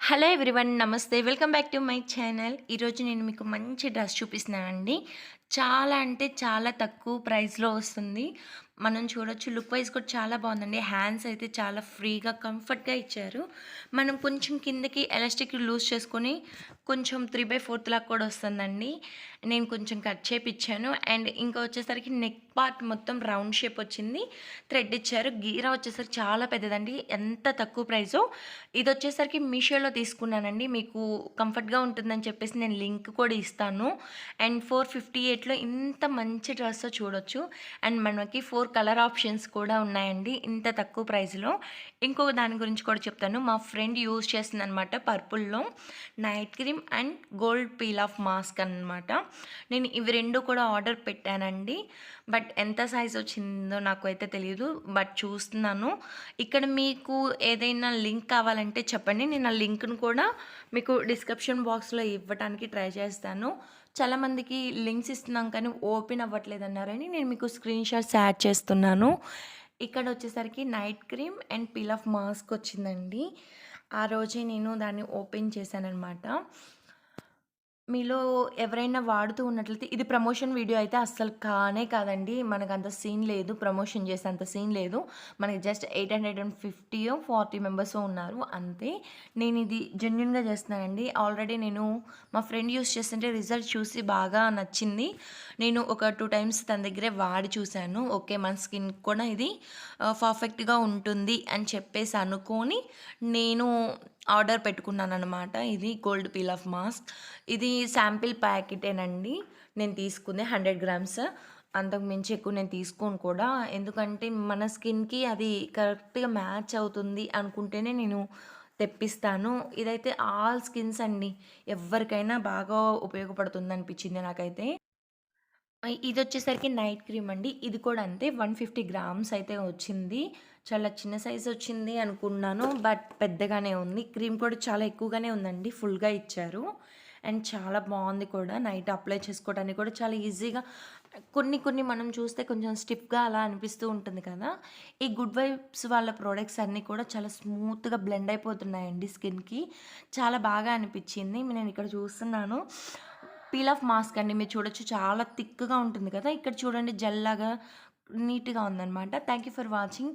Hello everyone నమస్తే. Welcome back to my channel. ఈరోజు నేను మీకు మంచి డ్రెస్ చూపిస్తున్నానండి. చాలా అంటే చాలా తక్కువ ప్రైస్‌లో వస్తుంది. మనం చూడొచ్చు లుక్ వైస్ కూడా చాలా బావుందండి. హ్యాండ్స్ అయితే చాలా ఫ్రీగా, కంఫర్ట్‌గా ఇచ్చారు. మనం కొంచెం కిందకి ఎలాస్టిక్ లూజ్ చేసుకొని కొంచెం 3/4 లాగా కూడా వస్తుందండి. నేను కొంచెం కట్ చేపిచ్చాను. అండ్ ఇంకా వచ్చేసరికి నెక్ పార్ట్ మొత్తం రౌండ్ షేప్ వచ్చింది. థ్రెడ్ ఇచ్చారు. గీరా వచ్చేసరికి చాలా పెద్దదండి. ఎంత తక్కువ ప్రైసో ఇదొచ్చేసరికి మీషోలో తీసుకున్నానండి. మీకు కంఫర్ట్‌గా ఉంటుందని చెప్పేసి నేను లింక్ కూడా ఇస్తాను. అండ్ 458లో ఇంత మంచి డ్రెస్సో చూడొచ్చు. అండ్ మనకి 4 కలర్ ఆప్షన్స్ కూడా ఉన్నాయండి ఇంత తక్కువ ప్రైస్‌లో. ఇంకొక దాని గురించి కూడా చెప్తాను. మా ఫ్రెండ్ యూజ్ చేస్తుందనమాట పర్పుల్‌లో night cream and gold peel off mask అనమాట. నేను ఇవి 2 కూడా ఆర్డర్ పెట్టానండి. బట్ ఎంత సైజ్ వచ్చిందో నాకైతే తెలీదు. బట్ చూస్తున్నాను. ఇక్కడ మీకు ఏదైనా లింక్ కావాలంటే చెప్పండి. నేను ఆ లింక్‌ను కూడా మీకు డిస్క్రిప్షన్ బాక్స్‌లో ఇవ్వటానికి ట్రై చేస్తాను. చాలామందికి లింక్స్ ఇస్తున్నాం కానీ ఓపెన్ అవ్వట్లేదన్నారని నేను మీకు స్క్రీన్ షాట్స్ యాడ్ చేస్తున్నాను. ఇక్కడ వచ్చేసరికి night cream and peel off mask వచ్చిందండి. ఆ రోజే నేను దాన్ని ఓపెన్ చేశాననమాట. మీలో ఎవరైనా వాడుతూ ఉన్నట్లయితే ఇది ప్రమోషన్ వీడియో అయితే అస్సలు కానే కాదండి. మనకంత సీన్ లేదు. ప్రమోషన్ చేసేంత సీన్ లేదు. మనకి జస్ట్ 850 40 మెంబర్సో ఉన్నారు అంతే. నేనిది జెన్యూన్‌గా చేస్తున్నానండి. ఆల్రెడీ నేను మా ఫ్రెండ్ యూజ్ చేస్తుంటే రిజల్ట్ చూసి బాగా నచ్చింది. నేను ఒక 2 టైమ్స్ తన దగ్గరే వాడి చూశాను. ఓకే. మన స్కిన్‌కి కూడా ఇది పర్ఫెక్ట్‌గా ఉంటుంది అని చెప్పేసి అనుకోని నేను ఆర్డర్ పెట్టుకున్నాననమాట. ఇది గోల్డ్ పీల్ ఆఫ్ మాస్క్. ఇది శాంపిల్ ప్యాకెటేనండి. నేను తీసుకుంది 100 గ్రామ్స్. అంతకు మించి ఎక్కువ నేను తీసుకోను కూడా. ఎందుకంటే మన స్కిన్‌కి అది కరెక్ట్‌గా మ్యాచ్ అవుతుంది అనుకుంటేనే నేను తెప్పిస్తాను. ఇదైతే ఆల్ స్కిన్స్ అండి. ఎవ్వరికైనా బాగా ఉపయోగపడుతుందనిపించింది నాకైతే. ఇదొచ్చేసరికి నైట్ క్రీమ్ అండి. ఇది కూడా అంతే 150 గ్రామ్స్ అయితే వచ్చింది. చాలా చిన్న సైజ్ వచ్చింది అనుకున్నాను. బట్ పెద్దగానే ఉంది. క్రీమ్ కూడా చాలా ఎక్కువగానే ఉందండి. ఫుల్‌గా ఇచ్చారు. అండ్ చాలా బావుంది కూడా. నైట్ అప్లై చేసుకోవడానికి కూడా చాలా ఈజీగా కొన్ని కొన్ని మనం చూస్తే కొంచెం స్టిఫ్‌గా అలా అనిపిస్తూ ఉంటుంది కదా! ఈ గుడ్ వైబ్స్ వాళ్ళ ప్రొడక్ట్స్ అన్నీ కూడా చాలా స్మూత్‌గా బ్లెండ్ అయిపోతున్నాయండి స్కిన్‌కి. చాలా బాగా అనిపిచ్చింది. నేను ఇక్కడ చూస్తున్నాను. పీల్ ఆఫ్ మాస్క్ అండి. మీరు చూడొచ్చు చాలా థిక్‌గా ఉంటుంది కదా! ఇక్కడ చూడండి జెల్ లాగా నీట్‌గా ఉందనమాట. Thank you for watching.